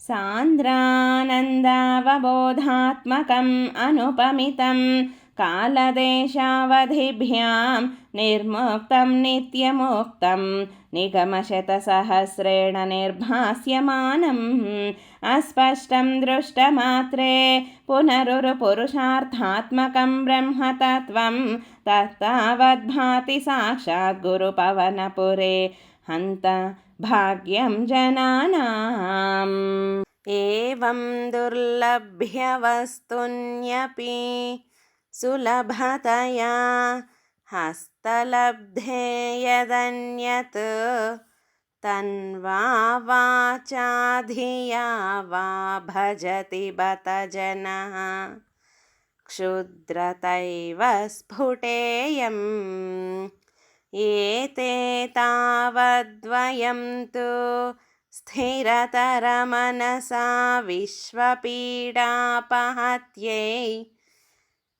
सान्द्रानन्दावबोधात्मकम् अनुपमितं कालदेशावधिभ्यां निर्मुक्तं नित्यमुक्तं निगमशतसहस्रेण निर्भास्यमानम् अस्पष्टं दृष्टमात्रे पुनरुरुपुरुषार्थात्मकं ब्रह्मतत्त्वं तत्तावद्भाति साक्षात् गुरुपवनपुरे हन्त भाग्यं जनानाम्। एवं दुर्लभ्यवस्तुन्यपि सुलभतया हस्तलब्धे यदन्यत् तन्वा वाचा धिया वा भजति बत जनः क्षुद्रतैव स्फुटेयम्। एते तावद्वयं तु स्थिरतरमनसा विश्वपीडापहत्यै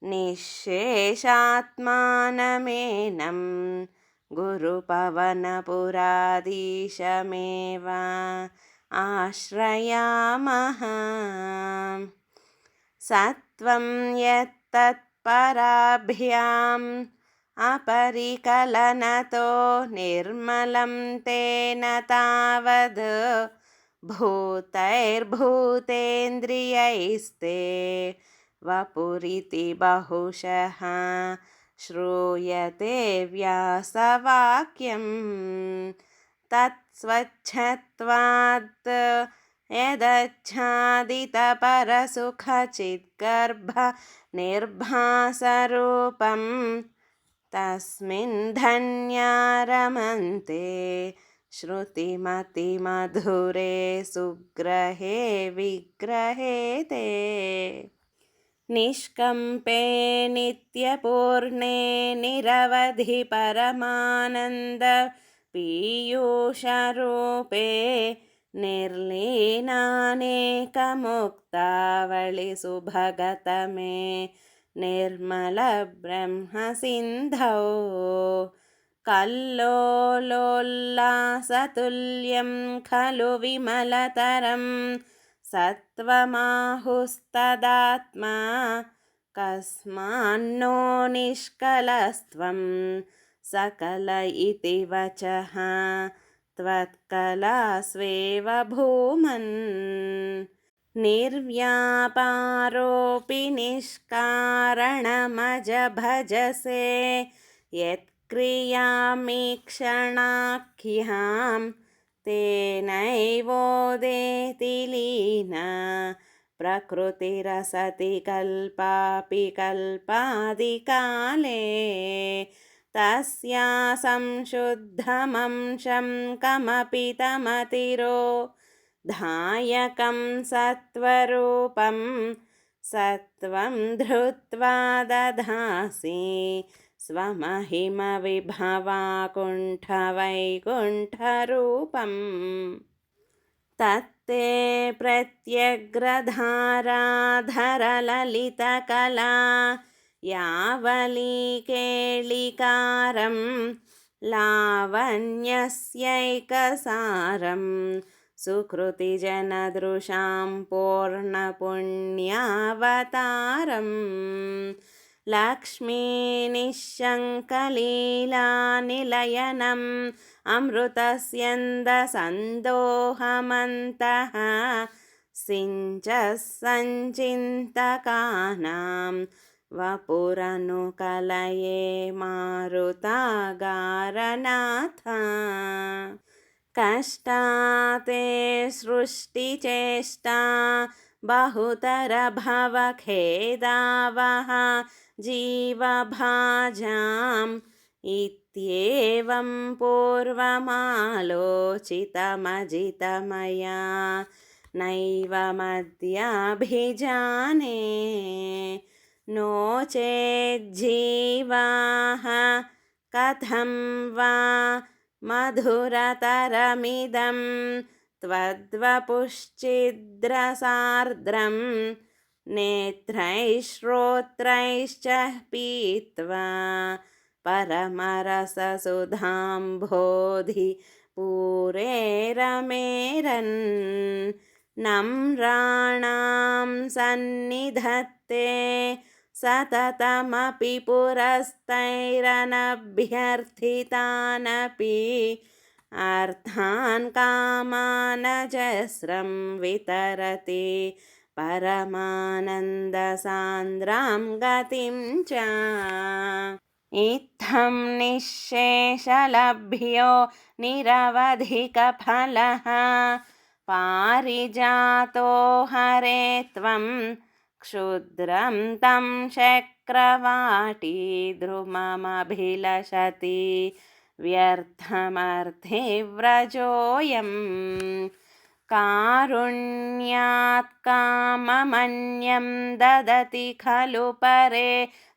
निःशेषात्मानमेनं गुरुपवनपुराधीशमेव आश्रयामः। सत्वं यत्तत्पराभ्याम् अपरिकलनतो निर्मलं तेन तावद् भूतैर्भूतेन्द्रियैस्ते वपुरिति बहुशः श्रूयते व्यासवाक्यम्। तत्स्वच्छत्वात् यदच्छादितपरसुखचिद्गर्भ निर्भासरूपं तस्मिन् धन्या रमन्ते श्रुतिमतिमधुरे सुग्रहे विग्रहे ते। निष्कम्पे नित्यपूर्णे निरवधि परमानन्द पीयूषरूपे निर्लीनानेकमुक्तावळि सुभगतमे निर्मलब्रह्मसिन्धौ कल्लोलोल्लासतुल्यं खलु विमलतरं सत्त्वमाहुस्तदात्मा कस्मान्नो निष्कलस्त्वं सकल इति वचः त्वत्कलास्वेव भूमन्। निर्व्यापारोऽपि निष्कारणमजभजसे यत्क्रियामीक्षणाख्यां तेनैवोदेति लीना प्रकृतिरसति कल्पापि कल्पादिकाले तस्या संशुद्धमंशं कमपि तमतिरो धायकं सत्वरूपं सत्वं धृत्वा दधासि स्वमहिमविभवाकुण्ठवैकुण्ठरूपम्। तत्ते प्रत्यग्रधाराधरललितकला यावलीकेलिकारं लावण्यस्यैकसारं सुकृतिजनदृशां पूर्णपुण्यावतारं। लक्ष्मीनिःशङ्कलीलानिलयनम् अमृतस्यन्दसन्दोहमन्तः सिञ्चः सञ्चिन्तकानां वपुरनुकलये मारुतागारनाथ। कष्टा ते सृष्टिचेष्टा बहुतरभवखेदावः जीवभाजाम् इत्येवं पूर्वमालोचितमजितमया नैव मद्याभिजाने। नो चेज्जीवाः कथं वा मधुरतरमिदं त्वद्वपुश्चिद्रसार्द्रं नेत्रैश्रोत्रैश्च पीत्वा परमरससुधाम्भोधि पूरेरमेरन्। नम्राणां सन्निधत्ते सततमपि पुरस्तैरनभ्यर्थितानपि अर्थान् कामानजस्रं वितरति परमानन्दसान्द्रां गतिं च इत्थं निःशेषलभ्यो निरवधिकफलः पारिजातो हरे त्वं क्षुद्रं तं शक्रवाटी द्रुममभिलषति व्यर्थमर्थिव्रजोऽयं कारुण्यात् काममन्यं ददति खलु परे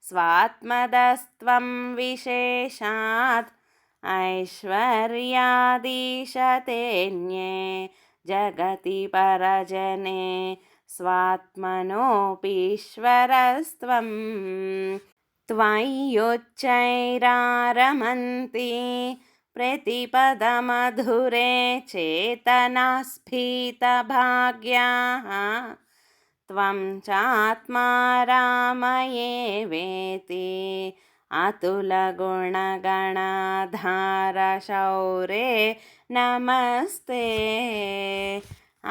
स्वात्मदस्त्वं विशेषात् ऐश्वर्यादीशतेऽन्ये जगति परजने स्वात्मनोऽपीश्वरस्त्वं त्वय्युच्चैरारमन्ति प्रतिपदमधुरे चेतनास्फीतभाग्याः त्वं चात्मा रामये वेति अतुलगुणगणाधारशौरे नमस्ते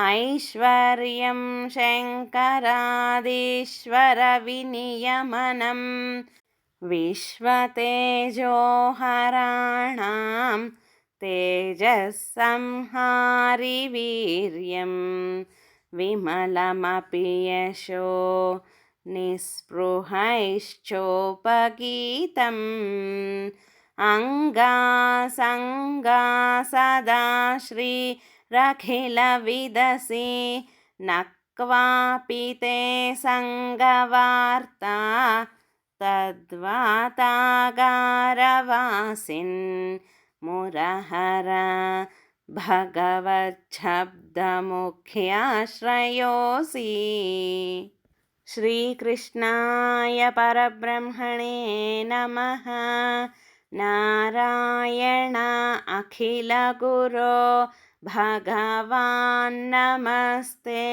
ऐश्वर्यं शङ्करादीश्वरविनियमनं विश्वतेजोहराणां तेजःसंहारिवीर्यं विमलमपि यशो निःस्पृहैश्चोपगीतम् अङ्गासङ्गा श्रीरखिलविदसि न क्वापि ते सङ्गवार्ता तद्वातागारवासिन् मुरहर भगवच्छब्दमुख्याश्रयोऽसि श्रीकृष्णाय परब्रह्मणे नमः नारायण अखिलगुरो भगवान् नमस्ते।